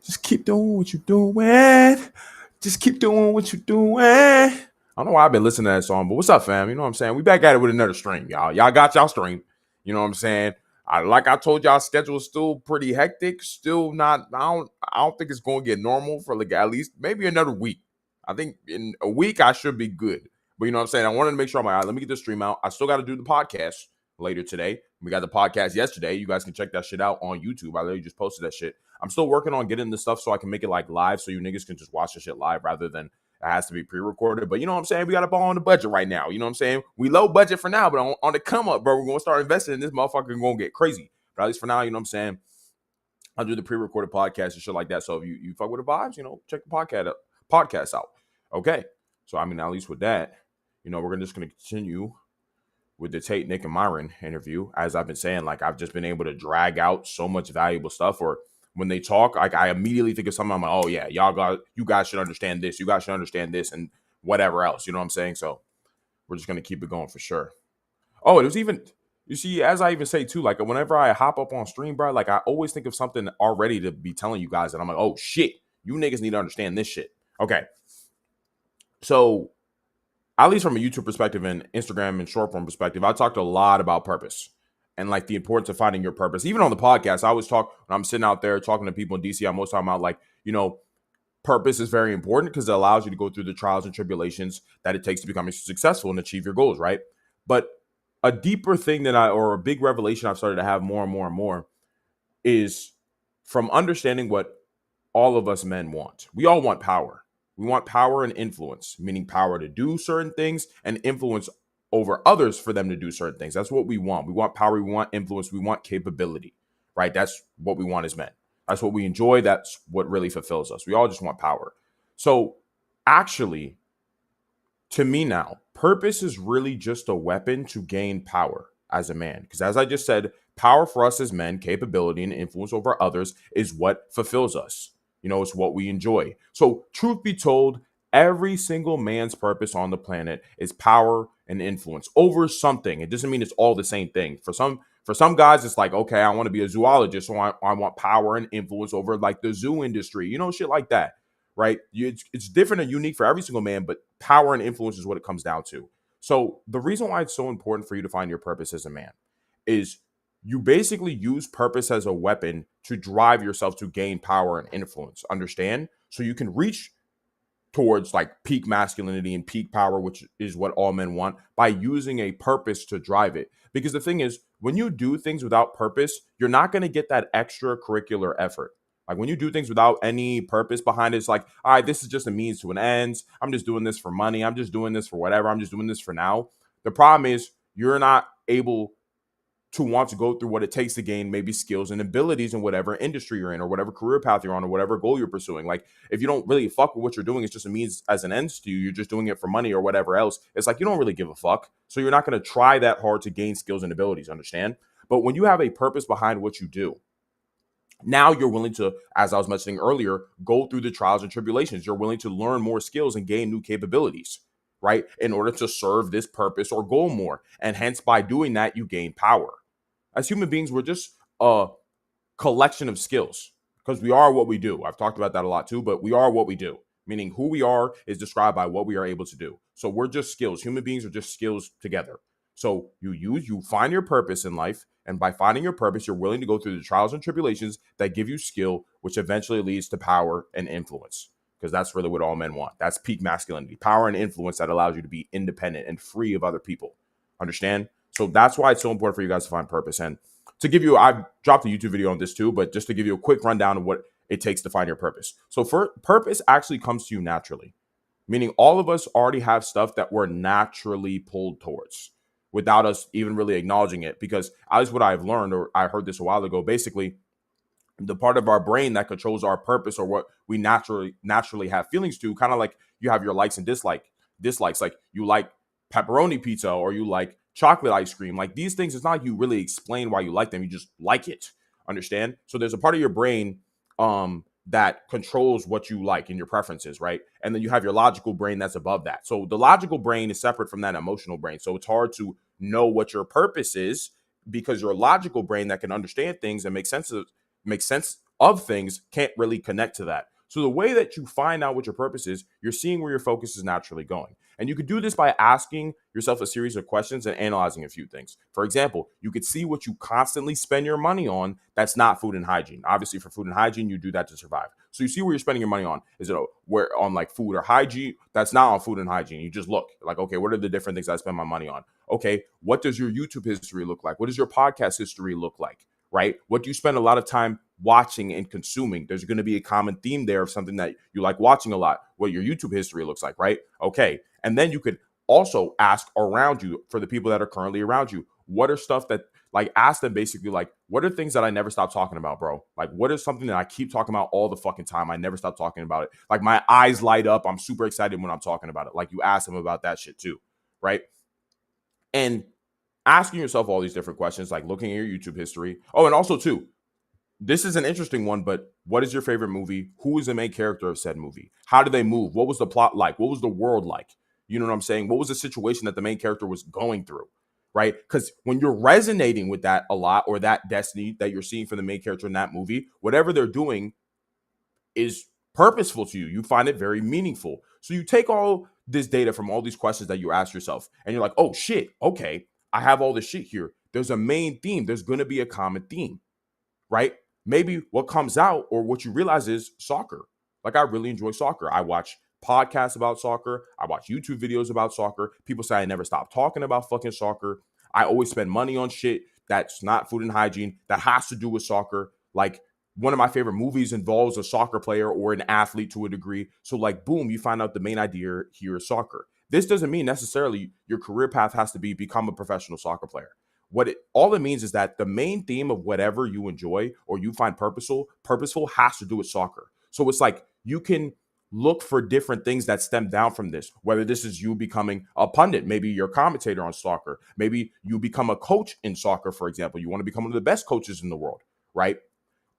Just keep doing what you're doing. Just keep doing what you're doing. I don't know why I've been listening to that song, but what's up, fam? You know what I'm saying? We back at it with another stream, y'all. Y'all got y'all stream. You know what I'm saying? Like I told y'all, schedule is still pretty hectic. Still not. I don't think it's going to get normal for like at least maybe another week. I think in a week I should be good. But you know what I'm saying? I wanted to make sure I'm like, all right, let me get the stream out. I still got to do the podcast later today. We got the podcast yesterday. You guys can check that shit out on YouTube. I literally just posted that shit. I'm still working on getting this stuff so I can make it like live so you niggas can just watch the shit live rather than it has to be pre-recorded. But you know what I'm saying? We got a ball on the budget right now. You know what I'm saying? We low budget for now, but on the come up, bro, we're going to start investing in this motherfucker and going to get crazy. But at least for now, you know what I'm saying? I'll do the pre-recorded podcast and shit like that. So if you fuck with the vibes, check the podcast out. Okay. So, I mean, at least with that, we're just going to continue with the Tate, Nick, and Myron interview. As I've been saying, like, I've just been able to drag out so much valuable stuff. Or when they talk, like, I immediately think of something. I'm like, oh yeah, you guys should understand this. You guys should understand this and whatever else. You know what I'm saying? So we're just going to keep it going for sure. Oh, it was even, you see, as I even say too, like whenever I hop up on stream, bro, like I always think of something already to be telling you guys that I'm like, oh shit, you niggas need to understand this shit. Okay. So at least from a YouTube perspective and Instagram and short form perspective, I talked a lot about purpose and like the importance of finding your purpose. Even on the podcast, I always talk when I'm sitting out there talking to people in DC. I'm most talking about like, purpose is very important because it allows you to go through the trials and tribulations that it takes to become successful and achieve your goals, right? But a deeper thing or a big revelation I've started to have more and more and more is from understanding what all of us men want. We all want power. We want power and influence, meaning power to do certain things and influence over others for them to do certain things. That's what we want. We want power. We want influence. We want capability, right? That's what we want as men. That's what we enjoy. That's what really fulfills us. We all just want power. So actually, to me now, purpose is really just a weapon to gain power as a man. Because as I just said, power for us as men, capability and influence over others is what fulfills us. It's what we enjoy. So truth be told, every single man's purpose on the planet is power and influence over something. It doesn't mean it's all the same thing. For some guys, it's like, okay, I want to be a zoologist, so I want power and influence over like the zoo industry, shit like that, right? It's different and unique for every single man, but power and influence is what it comes down to. So the reason why it's so important for you to find your purpose as a man is you basically use purpose as a weapon to drive yourself to gain power and influence. Understand? So you can reach towards like peak masculinity and peak power, which is what all men want, by using a purpose to drive it. Because the thing is, when you do things without purpose, you're not going to get that extracurricular effort. Like when you do things without any purpose behind it, it's like, all right, this is just a means to an end. I'm just doing this for money. I'm just doing this for whatever. I'm just doing this for now. The problem is you're not able to want to go through what it takes to gain maybe skills and abilities in whatever industry you're in or whatever career path you're on or whatever goal you're pursuing. Like if you don't really fuck with what you're doing, it's just a means as an end to you. You're just doing it for money or whatever else. It's like you don't really give a fuck. So you're not going to try that hard to gain skills and abilities, understand? But when you have a purpose behind what you do, now you're willing to, as I was mentioning earlier, go through the trials and tribulations. You're willing to learn more skills and gain new capabilities, right? In order to serve this purpose or goal more. And hence by doing that, you gain power. As human beings, we're just a collection of skills because we are what we do. I've talked about that a lot too, but we are what we do, meaning who we are is described by what we are able to do. So we're just skills. Human beings are just skills together. So you find your purpose in life. And by finding your purpose, you're willing to go through the trials and tribulations that give you skill, which eventually leads to power and influence. Because that's really what all men want. That's peak masculinity, power and influence that allows you to be independent and free of other people. Understand? So that's why it's so important for you guys to find purpose. And to give you, I've dropped a YouTube video on this too, but just to give you a quick rundown of what it takes to find your purpose. So for purpose actually comes to you naturally, meaning all of us already have stuff that we're naturally pulled towards without us even really acknowledging it. Because at least what I've learned, or I heard this a while ago, basically the part of our brain that controls our purpose or what we naturally have feelings to, kind of like you have your likes and dislikes, like you like pepperoni pizza or you like chocolate ice cream. Like these things, it's not like you really explain why you like them. You just like it. Understand? So there's a part of your brain that controls what you like and your preferences, right? And then you have your logical brain that's above that. So the logical brain is separate from that emotional brain. So it's hard to know what your purpose is because your logical brain that can understand things and make sense of things can't really connect to that. So the way that you find out what your purpose is, you're seeing where your focus is naturally going. And you could do this by asking yourself a series of questions and analyzing a few things. For example, you could see what you constantly spend your money on that's not food and hygiene. Obviously, for food and hygiene, you do that to survive. So you see where you're spending your money on. Is it where on like food or hygiene? That's not on food and hygiene. You just look like, okay, what are the different things I spend my money on? Okay, what does your YouTube history look like? What does your podcast history look like? Right? What do you spend a lot of time watching and consuming? There's going to be a common theme there of something that you like watching a lot, what your YouTube history looks like, right? Okay. And then you could also ask around you, for the people that are currently around you, what are stuff that, like, ask them basically, like, what are things that I never stop talking about, bro? Like, what is something that I keep talking about all the fucking time? I never stop talking about it. Like, my eyes light up. I'm super excited when I'm talking about it. Like, you ask them about that shit too, right? And asking yourself all these different questions, like looking at your YouTube history. Oh, and also too, this is an interesting one, but what is your favorite movie? Who is the main character of said movie? How did they move? What was the plot like? What was the world like? You know what I'm saying? What was the situation that the main character was going through? Right? Because when you're resonating with that a lot, or that destiny that you're seeing for the main character in that movie, whatever they're doing is purposeful to you. You find it very meaningful. So you take all this data from all these questions that you ask yourself, and you're like, oh shit, okay, I have all this shit here. There's a main theme. There's going to be a common theme, right? Maybe what comes out or what you realize is soccer. Like, I really enjoy soccer. I watch podcasts about soccer. I watch YouTube videos about soccer. People say I never stop talking about fucking soccer. I always spend money on shit that's not food and hygiene that has to do with soccer. Like, one of my favorite movies involves a soccer player or an athlete to a degree. So like, boom, you find out the main idea here is soccer. This doesn't mean necessarily your career path has to be become a professional soccer player. All it means is that the main theme of whatever you enjoy or you find purposeful has to do with soccer. So it's like you can look for different things that stem down from this, whether this is you becoming a pundit, maybe you're a commentator on soccer, maybe you become a coach in soccer, for example. You want to become one of the best coaches in the world, right?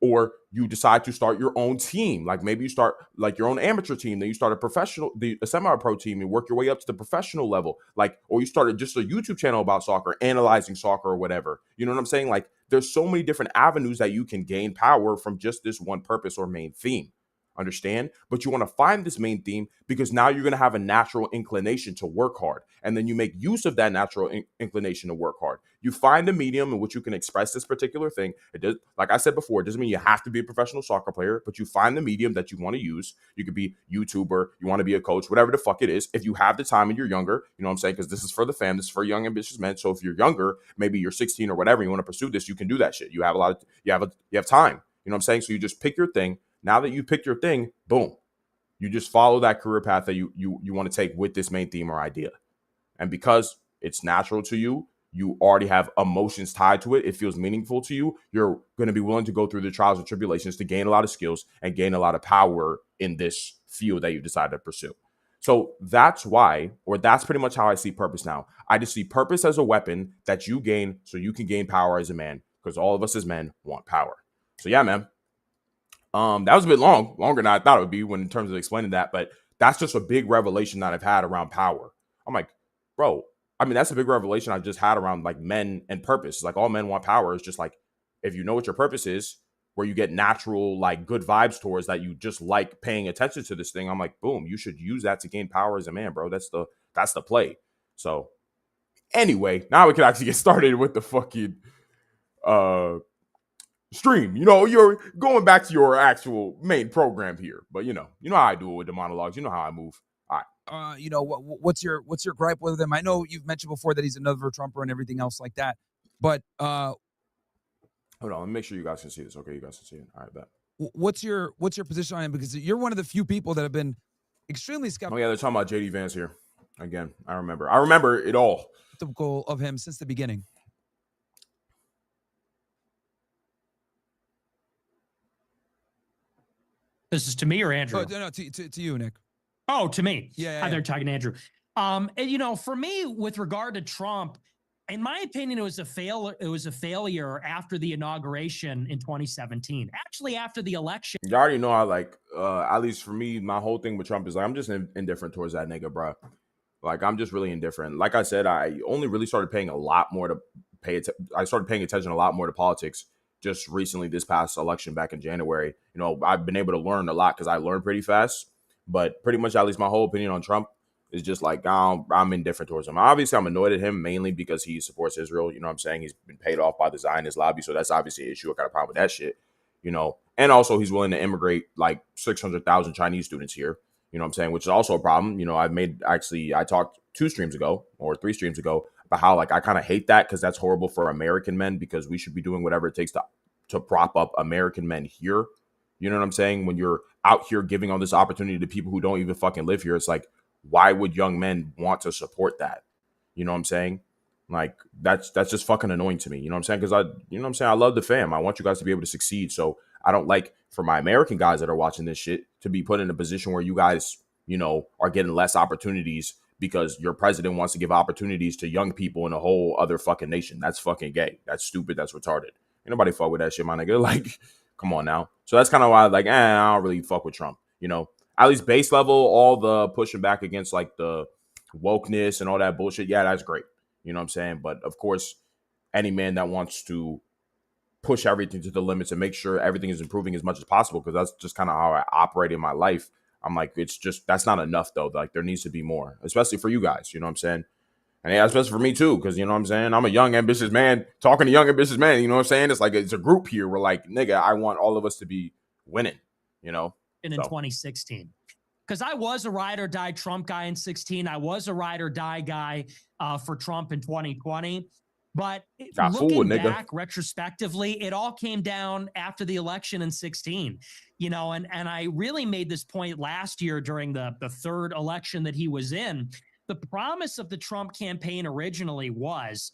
Or you decide to start your own team. Like, maybe you start like your own amateur team, then you start a semi-pro team and work your way up to the professional level. Like, or you started just a YouTube channel about soccer, analyzing soccer or whatever. You know what I'm saying? Like, there's so many different avenues that you can gain power from just this one purpose or main theme. Understand? But you want to find this main theme because now you're going to have a natural inclination to work hard. And then you make use of that natural inclination to work hard. You find a medium in which you can express this particular thing. It does, like I said before, it doesn't mean you have to be a professional soccer player, but you find the medium that you want to use. You could be YouTuber, you want to be a coach, whatever the fuck it is. If you have the time and you're younger, you know what I'm saying? Because this is for the fam, this is for young ambitious men. So if you're younger, maybe you're 16 or whatever, you want to pursue this, you can do that shit. You have you have time. You know what I'm saying? So you just pick your thing. Now that you picked your thing, boom, you just follow that career path that you want to take with this main theme or idea. And because it's natural to you, you already have emotions tied to it. It feels meaningful to you. You're going to be willing to go through the trials and tribulations to gain a lot of skills and gain a lot of power in this field that you decided to pursue. So that's why, or that's pretty much how I see purpose now. I just see purpose as a weapon that you gain so you can gain power as a man, because all of us as men want power. So yeah, man. That was a bit longer than I thought it would be in terms of explaining that, but that's just a big revelation that I've had around power. I'm like, bro, I mean, that's a big revelation I just had around like men and purpose. Like, all men want power. It's just like, if you know what your purpose is, where you get natural, like, good vibes towards that, you just like paying attention to this thing. I'm like, boom, you should use that to gain power as a man, bro. That's the play. So anyway, now we can actually get started with the fucking, stream. You know, you're going back to your actual main program here, but you know how I do it with the monologues. You know how I move. All right. What's your gripe with him? I know you've mentioned before that he's another Trumper and everything else like that, but hold on, let me make sure you guys can see this. Okay, you guys can see it. All right, bet. What's your position on him? Because you're one of the few people that have been extremely skeptical. Oh yeah, they're talking about JD Vance here again. I remember it all. Typical of him since the beginning. This is to me or Andrew? Oh, no, to you, Nick. Oh, to me. Yeah. They're talking to Andrew. And for me, with regard to Trump, in my opinion, it was a failure after the inauguration in 2017. Actually, after the election. You already know I like, at least for me, my whole thing with Trump is like, I'm just indifferent towards that nigga, bro. Like, I'm just really indifferent. Like I said, I only really started paying a lot more to I started paying attention a lot more to politics just recently this past election back in January. You know, I've been able to learn a lot because I learn pretty fast. But pretty much, at least my whole opinion on Trump is just like I'm indifferent towards him. Obviously, I'm annoyed at him mainly because he supports Israel. You know what I'm saying? He's been paid off by the Zionist lobby, so that's obviously an issue. I got a problem with that shit. You know, and also he's willing to immigrate like 600,000 Chinese students here. You know what I'm saying? Which is also a problem. You know, I talked 2 streams ago or 3 streams ago about how like I kind of hate that because that's horrible for American men because we should be doing whatever it takes to prop up American men here. You know what I'm saying? When you're out here giving all this opportunity to people who don't even fucking live here, it's like, why would young men want to support that? You know what I'm saying? Like that's just fucking annoying to me. You know what I'm saying? Because I love the fam. I want you guys to be able to succeed. So I don't like for my American guys that are watching this shit to be put in a position where you guys, you know, are getting less opportunities because your president wants to give opportunities to young people in a whole other fucking nation. That's fucking gay. That's stupid. That's retarded. Ain't nobody fuck with that shit, my nigga. Like, come on now. So that's kind of why, like, I don't really fuck with Trump. You know, at least base level, all the pushing back against like the wokeness and all that bullshit. Yeah, that's great. You know what I'm saying? But of course, any man that wants to push everything to the limits and make sure everything is improving as much as possible, because that's just kind of how I operate in my life. I'm like, it's just, that's not enough though. Like there needs to be more, especially for you guys. You know what I'm saying? And yeah, especially for me too, because you know what I'm saying? I'm a young, ambitious man talking to young, ambitious man. You know what I'm saying? It's like, it's a group here. We're like, nigga, I want all of us to be winning, you know? In 2016. Because I was a ride or die Trump guy in 16. I was a ride or die guy for Trump in 2020. But looking back retrospectively, it all came down after the election in 16. You know, and I really made this point last year during the third election that he was in. The promise of the Trump campaign originally was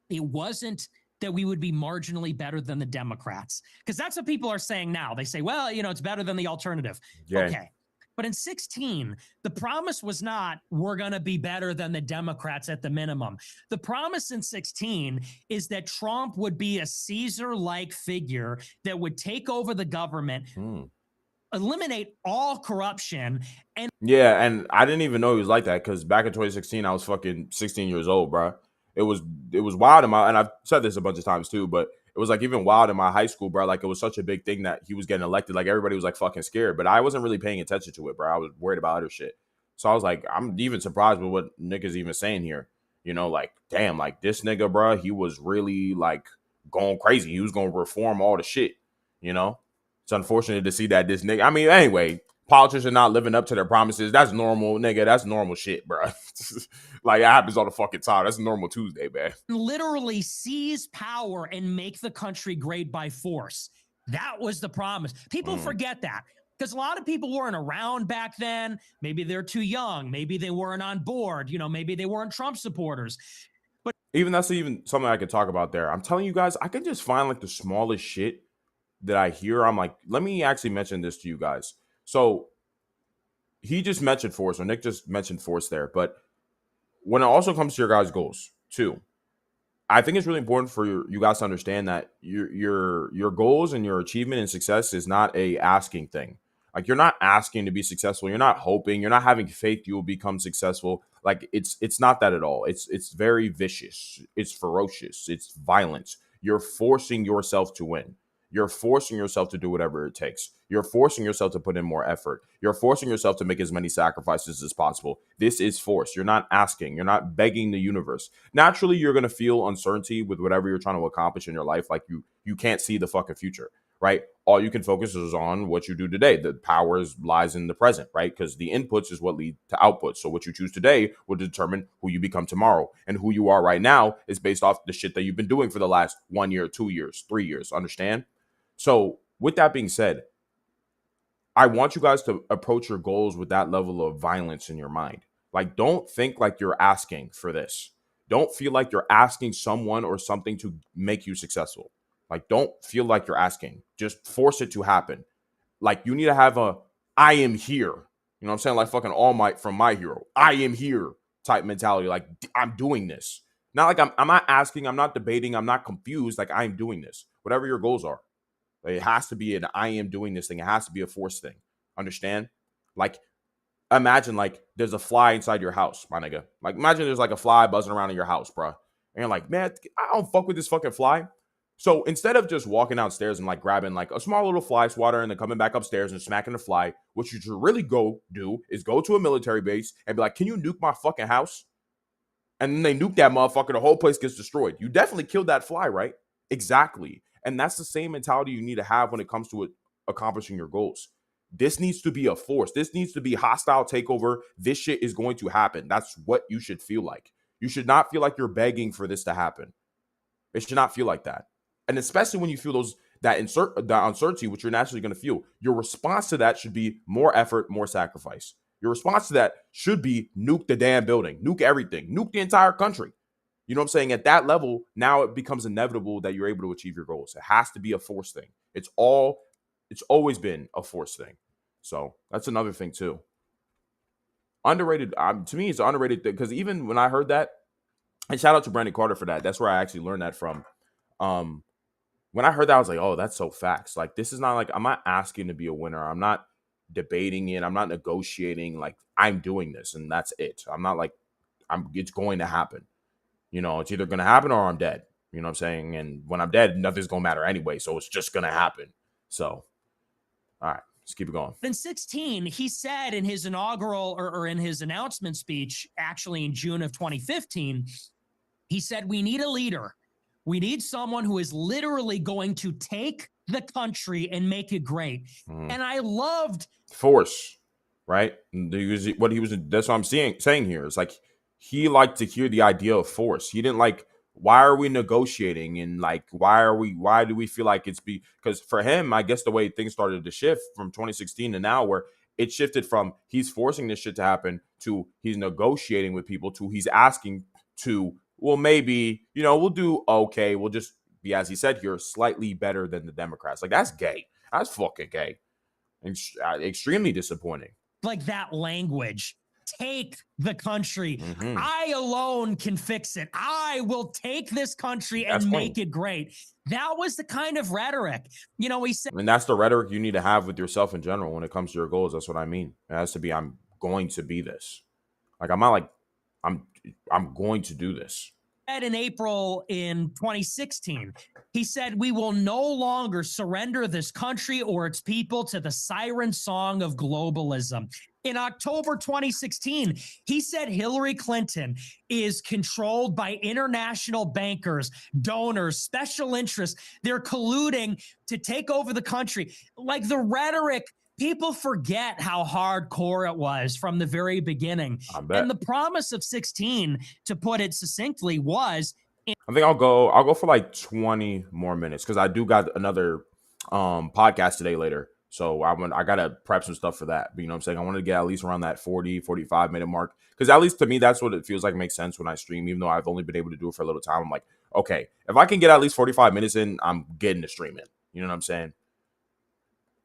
it wasn't that we would be marginally better than the Democrats. Because that's what people are saying now. They say, well, you know, it's better than the alternative. Yeah. Okay. But in 16, the promise was not, we're going to be better than the Democrats at the minimum. The promise in 16 is that Trump would be a Caesar-like figure that would take over the government, eliminate all corruption. And yeah, and I didn't even know he was like that because back in 2016, I was fucking 16 years old, bro. It was wild in my, and I've said this a bunch of times too, but it was like even wild in my high school, bro. Like it was such a big thing that he was getting elected. Like everybody was like fucking scared, but I wasn't really paying attention to it, bro. I was worried about other shit. So I was like, I'm even surprised with what Nick is even saying here. You know, like, damn, like this nigga, bro, he was really like going crazy. He was going to reform all the shit, you know? It's unfortunate to see that this nigga, I mean, anyway, politicians are not living up to their promises. That's normal, nigga. That's normal shit, bro. Like, it happens all the fucking time. That's a normal Tuesday, man. Literally seize power and make the country great by force. That was the promise. People forget that because a lot of people weren't around back then. Maybe they're too young. Maybe they weren't on board. You know, maybe they weren't Trump supporters. But that's even something I could talk about there. I'm telling you guys, I can just find like the smallest shit that I hear. I'm like, let me actually mention this to you guys. So he just mentioned force, or Nick just mentioned force there. But when it also comes to your guys' goals too, I think it's really important for you guys to understand that your goals and your achievement and success is not a asking thing. Like you're not asking to be successful. You're not hoping. You're not having faith you will become successful. Like it's not that at all. It's very vicious. It's ferocious. It's violence. You're forcing yourself to win. You're forcing yourself to do whatever it takes. You're forcing yourself to put in more effort. You're forcing yourself to make as many sacrifices as possible. This is force. You're not asking. You're not begging the universe. Naturally, you're going to feel uncertainty with whatever you're trying to accomplish in your life. Like you can't see the fucking future, right? All you can focus is on what you do today. The power lies in the present, right? Because the inputs is what lead to outputs. So what you choose today will determine who you become tomorrow. And who you are right now is based off the shit that you've been doing for the last 1 year, 2 years, 3 years. Understand? So with that being said, I want you guys to approach your goals with that level of violence in your mind. Like, don't think like you're asking for this. Don't feel like you're asking someone or something to make you successful. Like, don't feel like you're asking. Just force it to happen. Like, you need to have I am here. You know what I'm saying? Like fucking All Might from My Hero. I am here type mentality. Like, I'm doing this. Not like I'm not asking. I'm not debating. I'm not confused. Like, I'm doing this. Whatever your goals are. It has to be an I am doing this thing. It has to be a force thing. Understand? Like, imagine like there's a fly inside your house, my nigga. Like, imagine there's like a fly buzzing around in your house, bro. And you're like, man, I don't fuck with this fucking fly. So instead of just walking downstairs and like grabbing like a small little fly swatter and then coming back upstairs and smacking the fly, what you should really go do is go to a military base and be like, can you nuke my fucking house? And then they nuke that motherfucker, the whole place gets destroyed. You definitely killed that fly, right? Exactly. And that's the same mentality you need to have when it comes to accomplishing your goals. This needs to be a force. This needs to be hostile takeover. This shit is going to happen. That's what you should feel like. You should not feel like you're begging for this to happen. It should not feel like that. And especially when you feel that uncertainty, which you're naturally going to feel, your response to that should be more effort, more sacrifice. Your response to that should be nuke the damn building, nuke everything, nuke the entire country. You know what I'm saying? At that level, now it becomes inevitable that you're able to achieve your goals. It has to be a force thing. It's always been a force thing. So that's another thing too. Underrated. To me, it's underrated because even when I heard that, and shout out to Brandon Carter for that. That's where I actually learned that from. When I heard that, I was like, oh, that's so facts. Like, this is not like, I'm not asking to be a winner. I'm not debating it. I'm not negotiating. Like, I'm doing this and that's it. I'm not like, it's going to happen. You know, it's either going to happen or I'm dead. You know what I'm saying? And when I'm dead, nothing's going to matter anyway. So it's just going to happen. So, all right, let's keep it going. In 2016, he said in his inaugural or in his announcement speech, actually in June of 2015, he said, we need a leader. We need someone who is literally going to take the country and make it great. And I loved force, right? That's what I'm saying here. It's like he liked to hear the idea of force. He didn't like, why are we negotiating? And like, why do we feel like because for him, I guess the way things started to shift from 2016 to now, where it shifted from he's forcing this shit to happen to he's negotiating with people to he's asking to, well, maybe, we'll do okay. We'll just be, as he said here, slightly better than the Democrats. Like, that's gay. That's fucking gay. Extremely disappointing. Like that language. Take the country. I alone can fix it. I will take this country and make it great. That was the kind of rhetoric, he said. And that's the rhetoric you need to have with yourself in general when it comes to your goals. That's what I mean. It has to be, I'm going to be this. Like, I'm not like, I'm going to do this. In April in 2016, he said, we will no longer surrender this country or its people to the siren song of globalism. In October 2016, he said Hillary Clinton is controlled by international bankers, donors, special interests. They're colluding to take over the country. Like the rhetoric, people forget how hardcore it was from the very beginning. And the promise of 16, to put it succinctly, was... I think I'll go for like 20 more minutes because I do got another podcast today later. So I got to prep some stuff for that. But you know what I'm saying? I wanted to get at least around that 40, 45 minute mark. Because at least to me, that's what it feels like makes sense when I stream. Even though I've only been able to do it for a little time. I'm like, okay, if I can get at least 45 minutes in, I'm getting to stream it. You know what I'm saying?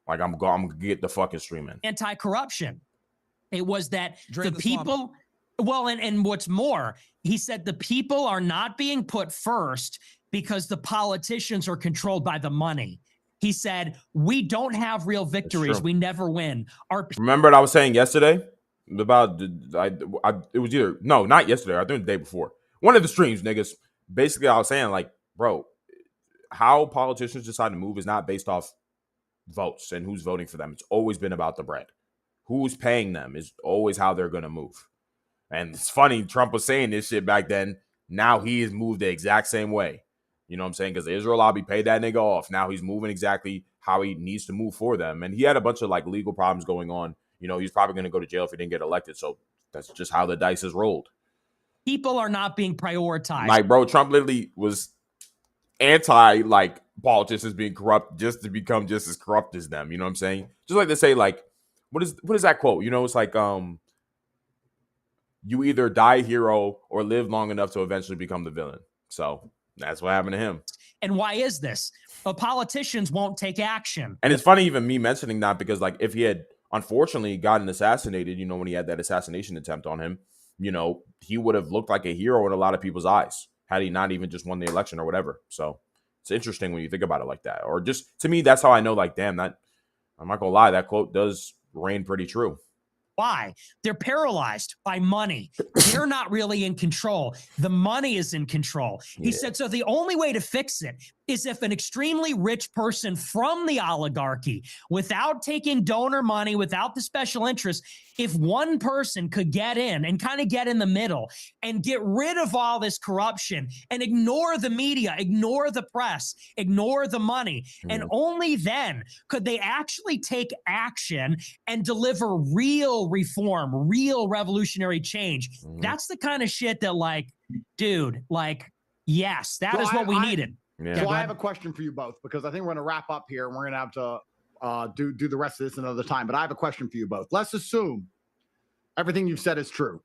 Like, I'm going to get the fucking streaming. Anti-corruption. It was that the people... Well, and what's more, he said the people are not being put first because the politicians are controlled by the money. He said, we don't have real victories. We never win. Remember what I was saying yesterday about it was either, no, not yesterday. I think the day before. One of the streams, niggas. Basically, I was saying, like, bro, how politicians decide to move is not based off votes and who's voting for them. It's always been about the bread. Who's paying them is always how they're going to move. And it's funny, Trump was saying this shit back then. Now he has moved the exact same way. You know what I'm saying? Because the Israel lobby paid that nigga off. Now he's moving exactly how he needs to move for them. And he had a bunch of like legal problems going on. He's probably going to go to jail if he didn't get elected. So that's just how the dice is rolled. People are not being prioritized. Like, bro, Trump literally was anti like politicians being corrupt just to become just as corrupt as them. You know what I'm saying? Just like they say, like, what is that quote? It's like, you either die a hero or live long enough to eventually become the villain. So that's what happened to him. And why is this? Politicians won't take action. And it's funny even me mentioning that because, like, if he had unfortunately gotten assassinated, when he had that assassination attempt on him, he would have looked like a hero in a lot of people's eyes had he not even just won the election or whatever. So it's interesting when you think about it like that. Or just to me, that's how I know, like, damn, that I'm not going to lie, that quote does reign pretty true. Why? They're paralyzed by money. They're not really in control. The money is in control. He said, so the only way to fix it is if an extremely rich person from the oligarchy, without taking donor money, without the special interest, if one person could get in and kind of get in the middle and get rid of all this corruption and ignore the media, ignore the press, ignore the money, and only then could they actually take action and deliver real reform, real revolutionary change. That's the kind of shit that, like, dude, like, yes, that is what we needed. Yeah. So I have a question for you both, because I think we're going to wrap up here and we're going to have to do the rest of this another time. But I have a question for you both. Let's assume everything you've said is true.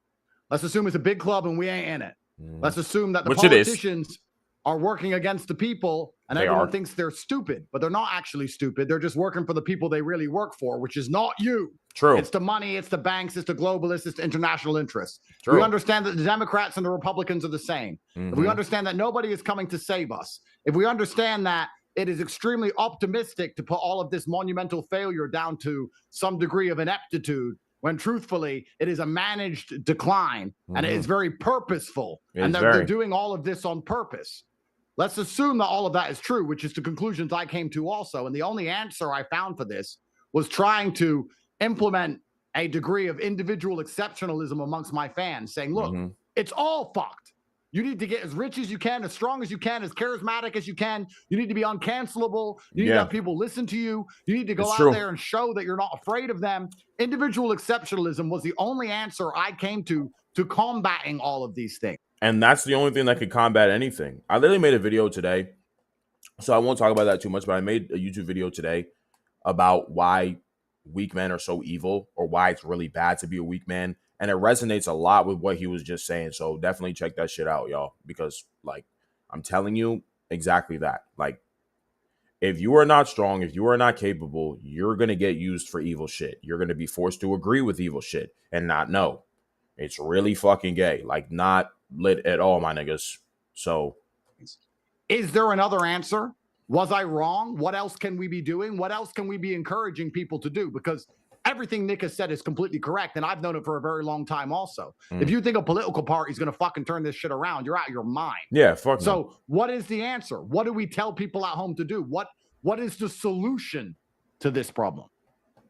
Let's assume it's a big club and we ain't in it. Let's assume that the politicians are working against the people and everyone thinks they're stupid, but they're not actually stupid. They're just working for the people they really work for, which is not you. True. It's the money, it's the banks, it's the globalists, it's the international interests. True. We understand that the Democrats and the Republicans are the same. If we understand that nobody is coming to save us, if we understand that it is extremely optimistic to put all of this monumental failure down to some degree of ineptitude, when truthfully it is a managed decline and it is very purposeful, and they're doing all of this on purpose. Let's assume that all of that is true, which is the conclusions I came to also. And the only answer I found for this was trying to implement a degree of individual exceptionalism amongst my fans, saying, look, it's all fucked. You need to get as rich as you can, as strong as you can, as charismatic as you can. You need to be uncancelable. You need to have people listen to you. You need to go out there and show that you're not afraid of them. Individual exceptionalism was the only answer I came to combating all of these things. And that's the only thing that could combat anything. I literally made a video today, so I won't talk about that too much, but I made a YouTube video today about why weak men are so evil, or why it's really bad to be a weak man. And it resonates a lot with what he was just saying. So definitely check that shit out, y'all, because, like, I'm telling you exactly that. Like, if you are not strong, if you are not capable, you're going to get used for evil shit. You're going to be forced to agree with evil shit and not know. It's really fucking gay. Like, not lit at all, my niggas. So, is there another answer? Was I wrong? What else can we be doing? What else can we be encouraging people to do? Because everything Nick has said is completely correct, and I've known it for a very long time also. If you think a political party is going to fucking turn this shit around, you're out of your mind. Yeah, fuck. So what is the answer? What do we tell people at home to do? What is the solution to this problem?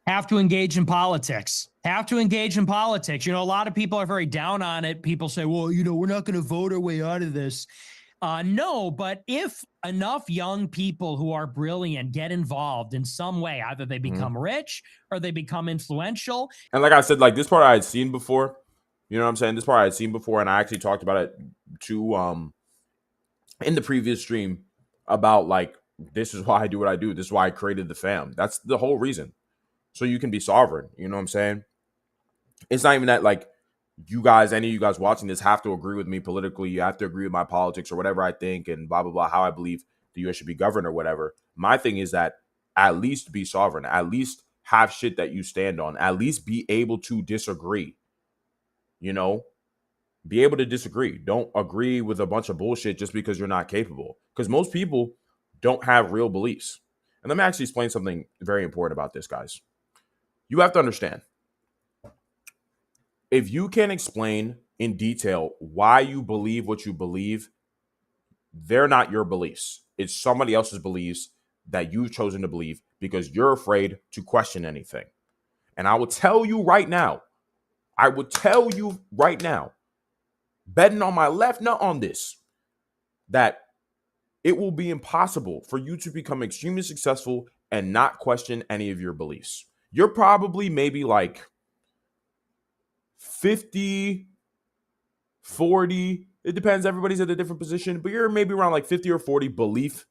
Have to engage in politics. Have to engage in politics. You know, a lot of people are very down on it. People say, well, you know, we're not going to vote our way out of this. No, but if enough young people who are brilliant get involved in some way, either they become rich or they become influential. And like I said, like, this part I had seen before. You know what I'm saying? This part I had seen before, and I actually talked about it too in the previous stream about, like, this is why I do what I do. This is why I created the fam. That's the whole reason. So you can be sovereign. You know what I'm saying? It's not even that, like, you guys, any of you guys watching this, have to agree with me politically. You have to agree with my politics or whatever I think and blah, blah, blah, how I believe the U.S. should be governed or whatever. My thing is that at least be sovereign. At least have shit that you stand on. At least be able to disagree. You know? Be able to disagree. Don't agree with a bunch of bullshit just because you're not capable. Because most people don't have real beliefs. And let me actually explain something very important about this, guys. You have to understand. If you can explain in detail why you believe what you believe, they're not your beliefs. It's somebody else's beliefs that you've chosen to believe because you're afraid to question anything. And I will tell you right now, betting on my left nut on this, that it will be impossible for you to become extremely successful and not question any of your beliefs. You're probably maybe like 50, 40, it depends. Everybody's at a different position, but you're maybe around like 50 or 40 belief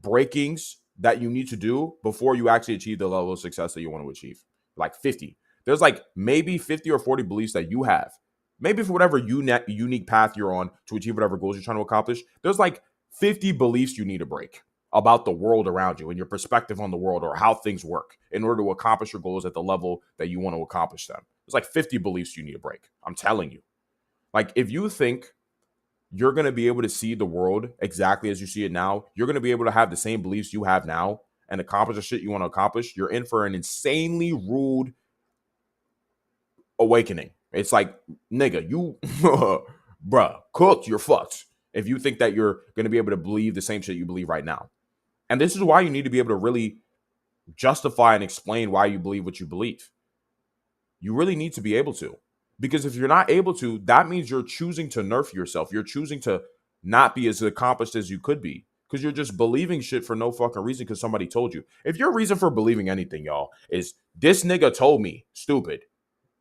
breakings that you need to do before you actually achieve the level of success that you want to achieve. Like 50. There's like maybe 50 or 40 beliefs that you have. Maybe for whatever unique path you're on to achieve whatever goals you're trying to accomplish, there's like 50 beliefs you need to break about the world around you and your perspective on the world or how things work in order to accomplish your goals at the level that you want to accomplish them. There's like 50 beliefs you need to break. I'm telling you. Like, if you think you're going to be able to see the world exactly as you see it now, you're going to be able to have the same beliefs you have now and accomplish the shit you want to accomplish, you're in for an insanely rude awakening. It's like, nigga, you, bruh, cooked, you're fucked. if you think that you're going to be able to believe the same shit you believe right now. And this is why you need to be able to really justify and explain why you believe what you believe. You really need to be able to. Because if you're not able to, that means you're choosing to nerf yourself. You're choosing to not be as accomplished as you could be. Because you're just believing shit for no fucking reason because somebody told you. If your reason for believing anything, y'all, is this nigga told me, stupid,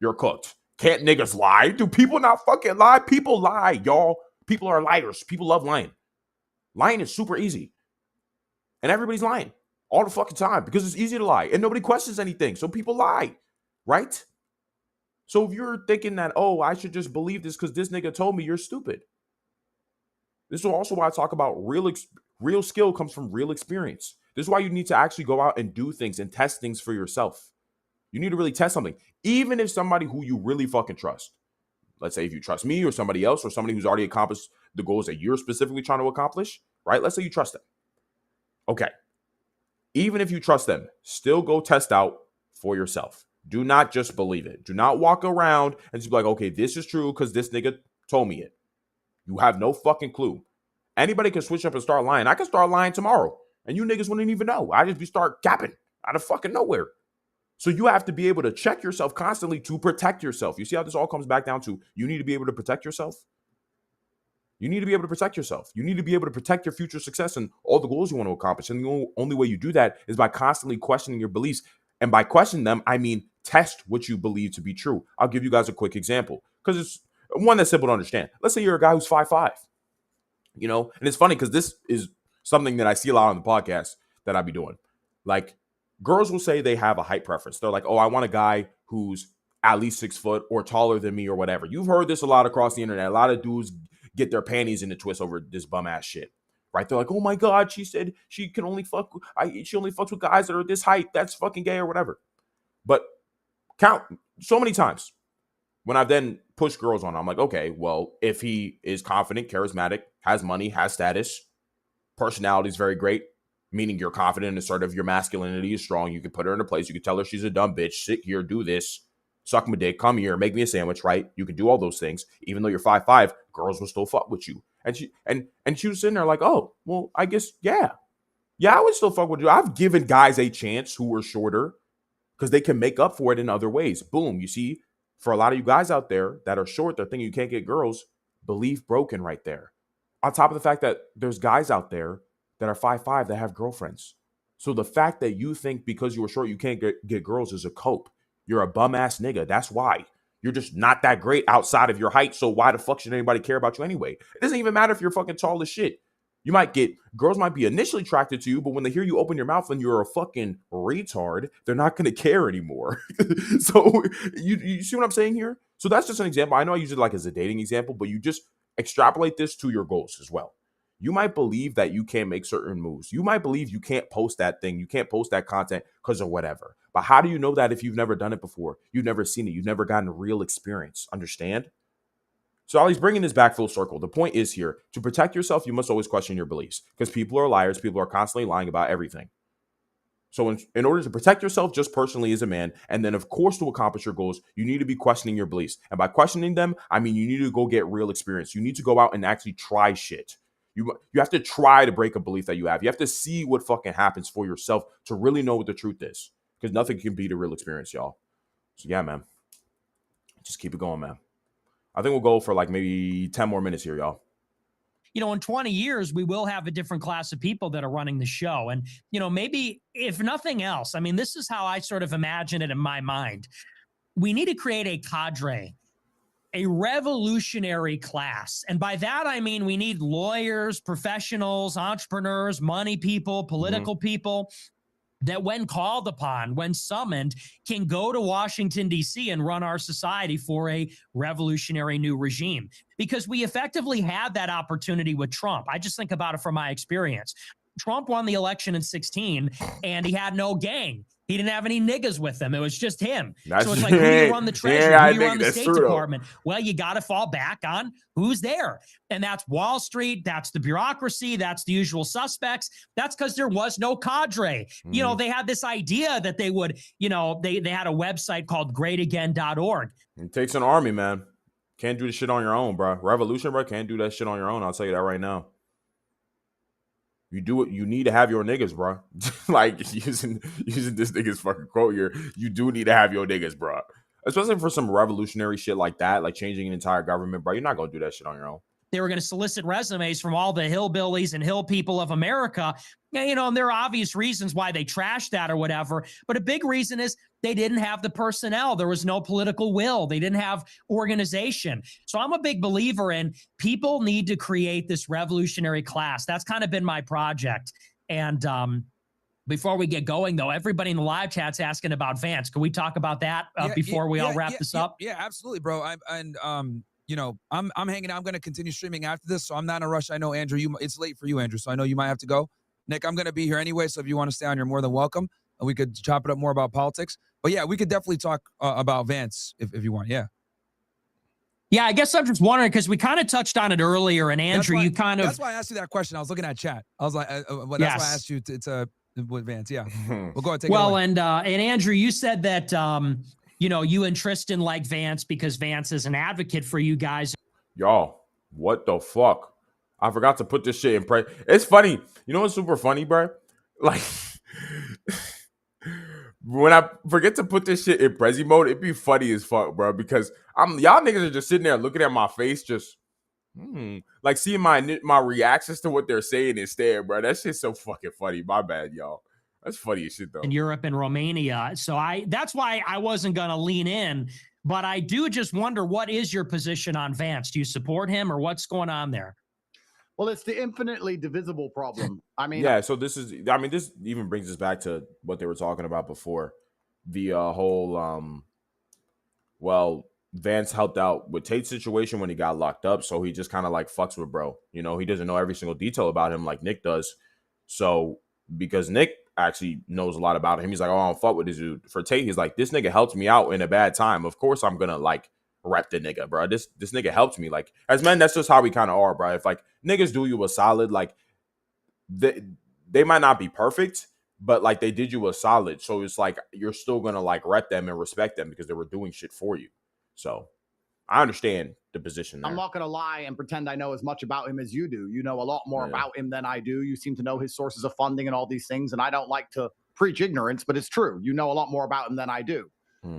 you're cooked. Can't niggas lie? Do people not fucking lie? People lie, y'all. People are liars. People love lying. Lying is super easy. And everybody's lying all the fucking time because it's easy to lie. And nobody questions anything. So people lie, right? So if you're thinking that, oh, I should just believe this because this nigga told me, you're stupid. This is also why I talk about real skill comes from real experience. This is why you need to actually go out and do things and test things for yourself. You need to really test something. Even if somebody who you really fucking trust, let's say if you trust me or somebody else or somebody who's already accomplished the goals that you're specifically trying to accomplish, right? Let's say you trust them. Okay. Even if you trust them, still go test out for yourself. Do not just believe it. Do not walk around and just be like, okay, this is true because this nigga told me it. You have no fucking clue. Anybody can switch up and start lying. I can start lying tomorrow, and you niggas wouldn't even know. I just start capping out of fucking nowhere. So you have to be able to check yourself constantly to protect yourself. You see how this all comes back down to you need to be able to protect yourself? You need to be able to protect yourself. You need to be able to protect your future success and all the goals you want to accomplish. And the only way you do that is by constantly questioning your beliefs. And by questioning them, I mean test what you believe to be true. I'll give you guys a quick example because it's one that's simple to understand. Let's say you're a guy who's 5'5", and it's funny because this is something that I see a lot on the podcast that I be doing. Like, girls will say they have a height preference. They're like, oh, I want a guy who's at least 6 foot or taller than me or whatever. You've heard this a lot across the internet. A lot of dudes get their panties in a twist over this bum ass shit, right? They're like, oh my God, she said she can only she only fucks with guys that are this height. That's fucking gay or whatever. But count so many times when I've then pushed girls on, I'm like, okay, well, if he is confident, charismatic, has money, has status, personality is very great, meaning you're confident and assertive, your masculinity is strong, you can put her in a place, you can tell her she's a dumb bitch, sit here, do this, suck my dick, come here, make me a sandwich, right? You can do all those things. Even though you're 5'5", girls will still fuck with you. And she was sitting there like, oh, well, I guess, yeah, I would still fuck with you. I've given guys a chance who were shorter because they can make up for it in other ways. Boom, you see, for a lot of you guys out there that are short, they're thinking you can't get girls, belief broken right there. On top of the fact that there's guys out there that are 5'5" that have girlfriends. So the fact that you think because you were short you can't get girls is a cope. You're a bum ass nigga. That's why. You're just not that great outside of your height. So why the fuck should anybody care about you anyway? It doesn't even matter if you're fucking tall as shit. Girls might be initially attracted to you, but when they hear you open your mouth and you're a fucking retard, they're not going to care anymore. So you see what I'm saying here? So that's just an example. I know I use it like as a dating example, but you just extrapolate this to your goals as well. You might believe that you can't make certain moves. You might believe you can't post that thing. You can't post that content because of whatever. But how do you know that if you've never done it before? You've never seen it. You've never gotten a real experience. Understand? So Ollie's bringing this back full circle. The point is here, to protect yourself, you must always question your beliefs because people are liars. People are constantly lying about everything. So in order to protect yourself just personally as a man, and then, of course, to accomplish your goals, you need to be questioning your beliefs. And by questioning them, I mean you need to go get real experience. You need to go out and actually try shit. You have to try to break a belief that you have. You have to see what fucking happens for yourself to really know what the truth is because nothing can beat a real experience, y'all. So, yeah, man. Just keep it going, man. I think we'll go for like maybe 10 more minutes here, y'all. In 20 years, we will have a different class of people that are running the show. And, maybe if nothing else, I mean, this is how I sort of imagine it in my mind. We need to create a cadre, a revolutionary class. And by that, I mean, we need lawyers, professionals, entrepreneurs, money people, political people that when called upon, when summoned, can go to Washington, D.C. and run our society for a revolutionary new regime. Because we effectively had that opportunity with Trump. I just think about it from my experience. Trump won the election in 2016, and he had no gang. He didn't have any niggas with him. It was just him. So it's like, who do you run the Treasury? Who do you run the State Department? Well, you got to fall back on who's there. And that's Wall Street. That's the bureaucracy. That's the usual suspects. That's because there was no cadre. They had this idea that they would, they had a website called greatagain.org. It takes an army, man. Can't do the shit on your own, bro. Revolution, bro, can't do that shit on your own. I'll tell you that right now. You do it. You need to have your niggas, bro. Like using this nigga's fucking quote here. You do need to have your niggas, bro. Especially for some revolutionary shit like that, like changing an entire government, bro. You're not gonna do that shit on your own. They were going to solicit resumes from all the hillbillies and hill people of America. You know, and there are obvious reasons why they trashed that or whatever. But a big reason is they didn't have the personnel. There was no political will. They didn't have organization. So I'm a big believer in people need to create this revolutionary class. That's kind of been my project. And before we get going, though, everybody in the live chat's asking about Vance. Can we talk about that before we all wrap this up? Yeah, absolutely, bro. You know, I'm hanging out. I'm going to continue streaming after this, so I'm not in a rush. I know, Andrew, it's late for you, Andrew, so I know you might have to go. Nick, I'm going to be here anyway, so if you want to stay on, you're more than welcome. And we could chop it up more about politics. But yeah, we could definitely talk about Vance if you want. Yeah. Yeah, I guess I'm just wondering because we kind of touched on it earlier, and Andrew, That's why I asked you that question. I was looking at chat. I was like, that's why I asked you to with Vance. Yeah. We'll go ahead and take it away. And Andrew, you said that you know, you and Tristan like Vance because Vance is an advocate for you guys. Y'all, what the fuck? I forgot to put this shit in press. It's funny. You know what's super funny, bro? Like, when I forget to put this shit in Prezi mode, it'd be funny as fuck, bro. Because y'all niggas are just sitting there looking at my face, just like seeing my reactions to what they're saying instead, bro. That shit's so fucking funny. My bad, y'all. That's funny as shit, though. In Europe and Romania. So that's why I wasn't going to lean in, but I do just wonder, what is your position on Vance? Do you support him or what's going on there? Well, it's the infinitely divisible problem. I mean, yeah, so this even brings us back to what they were talking about before. The whole, Vance helped out with Tate's situation when he got locked up. So he just kind of like fucks with bro. You know, he doesn't know every single detail about him like Nick does. So because Nick actually knows a lot about him, he's like, oh, I don't fuck with this dude. For Tate, he's like, this nigga helped me out in a bad time. Of course I'm gonna like rep the nigga, bro. This nigga helped me. Like, as men, that's just how we kind of are, bro. If like niggas do you a solid, like they might not be perfect, but like they did you a solid. So it's like you're still gonna like rep them and respect them because they were doing shit for you. So I understand the position there. I'm not going to lie and pretend I know as much about him as you do. You know a lot more about him than I do. You seem to know his sources of funding and all these things. And I don't like to preach ignorance, but it's true. You know a lot more about him than I do.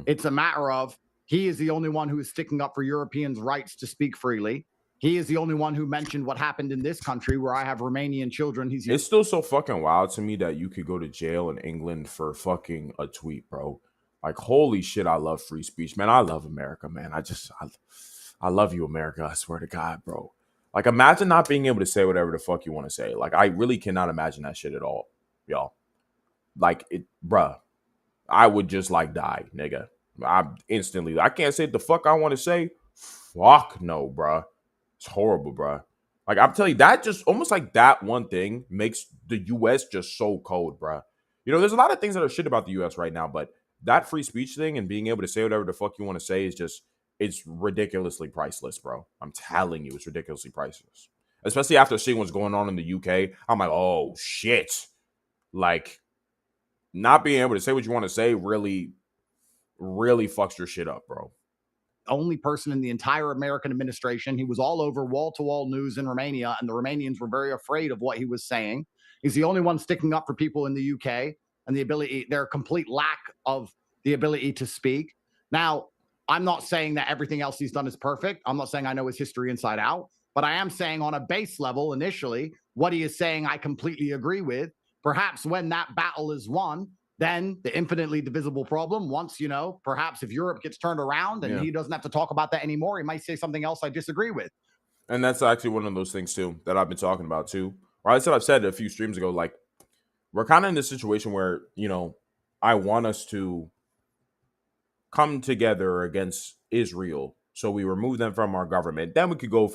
It's a matter of he is the only one who is sticking up for Europeans' rights to speak freely. He is the only one who mentioned what happened in this country where I have Romanian children. It's still so fucking wild to me that you could go to jail in England for fucking a tweet, bro. Like, holy shit, I love free speech, man. I love America, man. I love you, America. I swear to God, bro. Like, imagine not being able to say whatever the fuck you want to say. Like, I really cannot imagine that shit at all, y'all. Like, bruh, I would just, like, die, nigga. I can't say the fuck I want to say. Fuck no, bruh. It's horrible, bruh. Like, I'm telling you, that just almost like that one thing makes the U.S. just so cold, bruh. You know, there's a lot of things that are shit about the U.S. right now, but that free speech thing and being able to say whatever the fuck you want to say is just, it's ridiculously priceless, bro. I'm telling you, it's ridiculously priceless. Especially after seeing what's going on in the UK. I'm like, oh, shit. Like, not being able to say what you want to say really, really fucks your shit up, bro. Only person in the entire American administration. He was all over wall-to-wall news in Romania, and the Romanians were very afraid of what he was saying. He's the only one sticking up for people in the UK and their complete lack of the ability to speak. Now, I'm not saying that everything else he's done is perfect. I'm not saying I know his history inside out, but I am saying on a base level, initially, what he is saying, I completely agree with. Perhaps when that battle is won, then the infinitely divisible problem, once, you know, perhaps if Europe gets turned around and he doesn't have to talk about that anymore, he might say something else I disagree with. And that's actually one of those things, too, that I've been talking about, too. Or I've said a few streams ago, like, we're kind of in this situation where, you know, I want us to come together against Israel. So we remove them from our government. Then we can go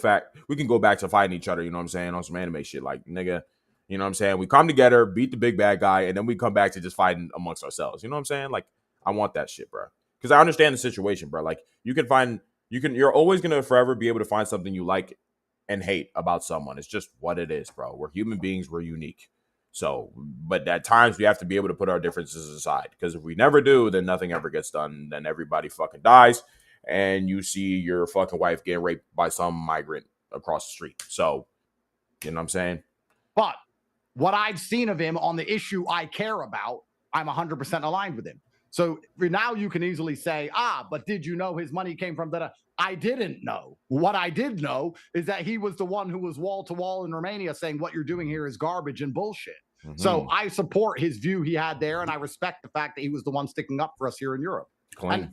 back to fighting each other, you know what I'm saying, on some anime shit. Like, nigga, you know what I'm saying? We come together, beat the big bad guy, and then we come back to just fighting amongst ourselves. You know what I'm saying? Like, I want that shit, bro. Because I understand the situation, bro. Like, you're always going to forever be able to find something you like and hate about someone. It's just what it is, bro. We're human beings. We're unique. So, but at times we have to be able to put our differences aside, because if we never do, then nothing ever gets done. Then everybody fucking dies. and you see your fucking wife getting raped by some migrant across the street. So, you know what I'm saying? But what I've seen of him on the issue I care about, I'm 100% aligned with him. So now you can easily say, but did you know his money came from that? I didn't know. What I did know is that he was the one who was wall to wall in Romania saying what you're doing here is garbage and bullshit. Mm-hmm. So I support his view he had there, and I respect the fact that he was the one sticking up for us here in Europe. And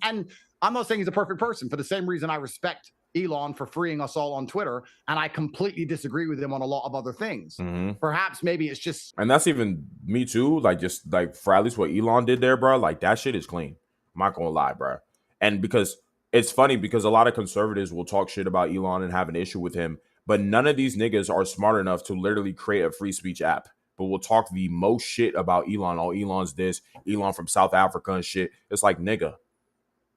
I'm not saying he's a perfect person for the same reason I respect Elon for freeing us all on Twitter, and I completely disagree with him on a lot of other things. Mm-hmm. Perhaps maybe it's just, and that's even me too. Like, just like for at least what Elon did there, bro. Like, that shit is clean. I'm not gonna lie, bro. And because it's funny because a lot of conservatives will talk shit about Elon and have an issue with him, but none of these niggas are smart enough to literally create a free speech app. But we'll talk the most shit about Elon. Oh, Elon's this, Elon from South Africa and shit. It's like, nigga,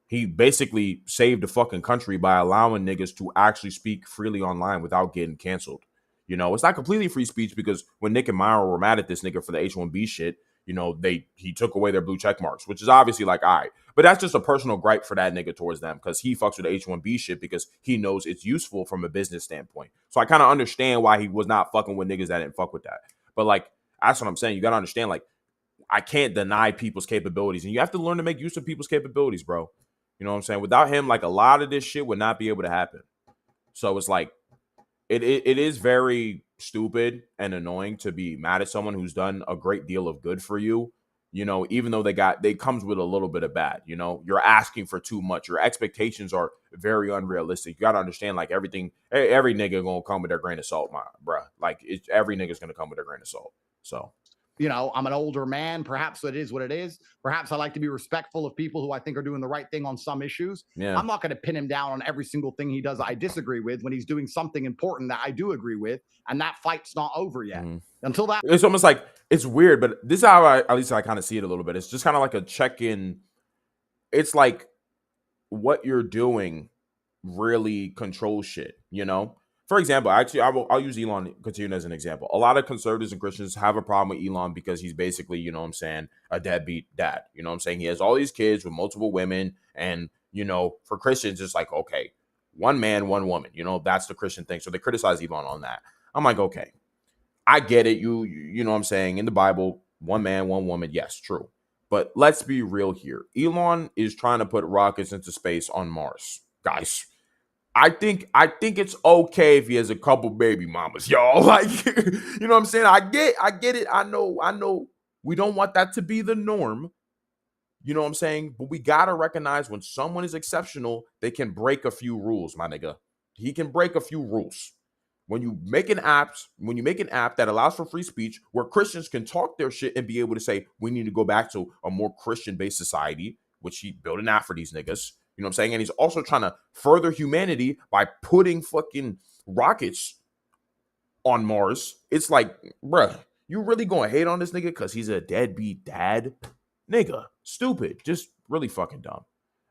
he basically saved the fucking country by allowing niggas to actually speak freely online without getting canceled. You know, it's not completely free speech because when Nick and Myron were mad at this nigga for the H-1B shit, you know, he took away their blue check marks, which is obviously like, all right. But that's just a personal gripe for that nigga towards them because he fucks with the H-1B shit because he knows it's useful from a business standpoint. So I kind of understand why he was not fucking with niggas that didn't fuck with that. But like, that's what I'm saying. You got to understand, like, I can't deny people's capabilities. And you have to learn to make use of people's capabilities, bro. You know what I'm saying? Without him, like, a lot of this shit would not be able to happen. So it's like, it is very stupid and annoying to be mad at someone who's done a great deal of good for you, you know, even though they comes with a little bit of bad. You know, you're asking for too much. Your expectations are very unrealistic. You got to understand, like, every nigga gonna come with their grain of salt, bruh. Like, every nigga's gonna come with their grain of salt. So, you know, I'm an older man. Perhaps it is what it is. Perhaps I like to be respectful of people who I think are doing the right thing on some issues. Yeah. I'm not going to pin him down on every single thing he does I disagree with when he's doing something important that I do agree with. And that fight's not over yet. Mm-hmm. Until that. It's almost like, it's weird, but this is how at least I kind of see it a little bit. It's just kind of like a check-in. It's like what you're doing really controls shit, you know? For example, actually, I'll use Elon continuing as an example. A lot of conservatives and Christians have a problem with Elon because he's basically, you know what I'm saying, a deadbeat dad. You know what I'm saying? He has all these kids with multiple women. And, you know, for Christians, it's like, okay, one man, one woman. You know, that's the Christian thing. So they criticize Elon on that. I'm like, okay, I get it. You know what I'm saying? In the Bible, one man, one woman. Yes, true. But let's be real here. Elon is trying to put rockets into space on Mars, guys. I think it's okay if he has a couple baby mamas, y'all. Like, you know what I'm saying? I get it. I know we don't want that to be the norm. You know what I'm saying? But we got to recognize when someone is exceptional, they can break a few rules, my nigga. He can break a few rules. When you make an app that allows for free speech where Christians can talk their shit and be able to say, we need to go back to a more Christian-based society, which he built an app for these niggas. You know what I'm saying? And he's also trying to further humanity by putting fucking rockets on Mars. It's like, bruh, you really gonna hate on this nigga because he's a deadbeat dad? Nigga, stupid. Just really fucking dumb.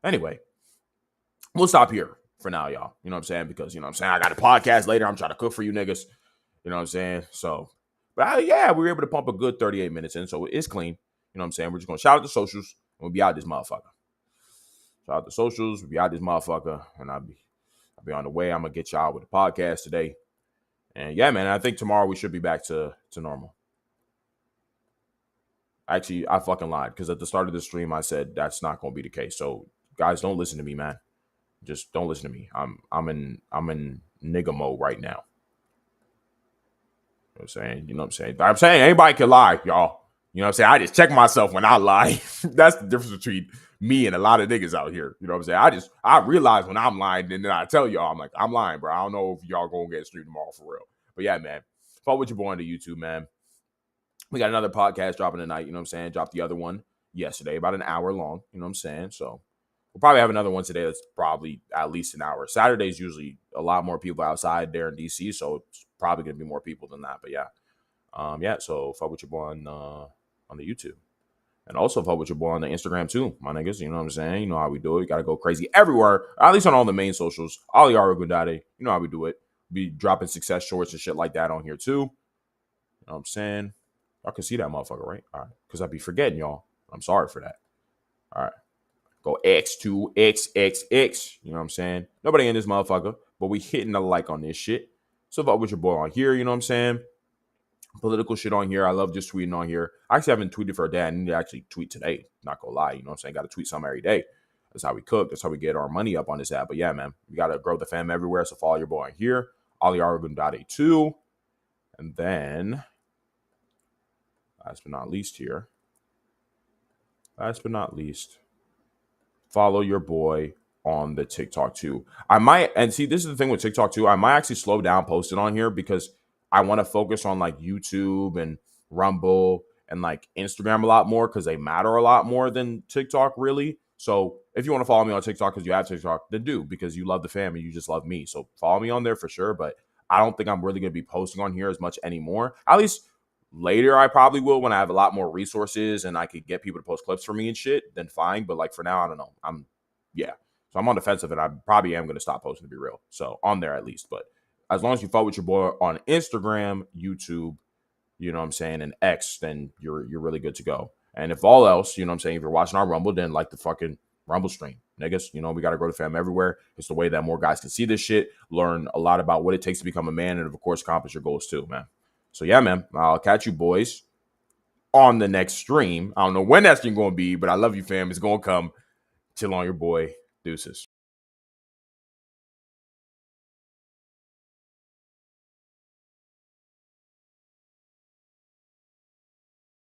Anyway, we'll stop here for now, y'all. You know what I'm saying? Because, you know what I'm saying, I got a podcast later. I'm trying to cook for you niggas. You know what I'm saying? So, but yeah, we were able to pump a good 38 minutes in, so it's clean. You know what I'm saying? We're just gonna shout out the socials and we'll be out this motherfucker. Shout out the socials. We'll be out this motherfucker. And I'll be on the way. I'm going to get y'all with the podcast today. And yeah, man, I think tomorrow we should be back to normal. Actually, I fucking lied because at the start of the stream, I said that's not going to be the case. So guys, don't listen to me, man. Just don't listen to me. I'm in nigga mode right now. You know what I'm saying? You know what I'm saying? I'm saying anybody can lie, y'all. You know what I'm saying? I just check myself when I lie. That's the difference between me and a lot of niggas out here. You know what I'm saying? I realize when I'm lying, and then I tell y'all, I'm like, I'm lying, bro. I don't know if y'all gonna get a stream tomorrow for real. But yeah, man. Follow with your boy on the YouTube, man. We got another podcast dropping tonight. You know what I'm saying? Dropped the other one yesterday, about an hour long. You know what I'm saying? So we'll probably have another one today that's probably at least an hour. Saturday's usually a lot more people outside there in DC, so it's probably gonna be more people than that. But yeah. So follow with your boy on the YouTube. And also follow with your boy on the Instagram too, my niggas. You know what I'm saying? You know how we do it. You got to go crazy everywhere, at least on all the main socials. Aliara Gundade. You know how we do it. Be dropping success shorts and shit like that on here too. You know what I'm saying? Y'all can see that motherfucker, right? All right. Because I be forgetting y'all. I'm sorry for that. All right. Go X2XXX. You know what I'm saying? Nobody in this motherfucker, but we hitting the like on this shit. So vote with your boy on here. You know what I'm saying? Political shit on here. I love just tweeting on here. I actually haven't tweeted for a day. I need to actually tweet today. Not gonna lie. You know what I'm saying? Got to tweet something every day. That's how we cook. That's how we get our money up on this app. But yeah, man, we got to grow the fam everywhere. So follow your boy on here. Tate. And then, last but not least, follow your boy on the TikTok too. I might, and see, this is the thing with TikTok too. I might actually slow down posting on here because I want to focus on like YouTube and Rumble and like Instagram a lot more because they matter a lot more than TikTok really. So if you want to follow me on TikTok because you have TikTok, then do, because you love the fam and you just love me. So follow me on there for sure. But I don't think I'm really going to be posting on here as much anymore. At least later I probably will when I have a lot more resources and I could get people to post clips for me and shit. Then fine. But like for now, I don't know. So I'm on the fence of it. I probably am going to stop posting, to be real. So on there at least. But as long as you follow with your boy on Instagram, YouTube, you know what I'm saying, and X, then you're really good to go. And if all else, you know what I'm saying, if you're watching our Rumble, then like the fucking Rumble stream. Niggas, you know, we got to grow the fam everywhere. It's the way that more guys can see this shit, learn a lot about what it takes to become a man, and of course, accomplish your goals too, man. So yeah, man, I'll catch you boys on the next stream. I don't know when that stream going to be, but I love you, fam. It's going to come. Chill on your boy. Deuces.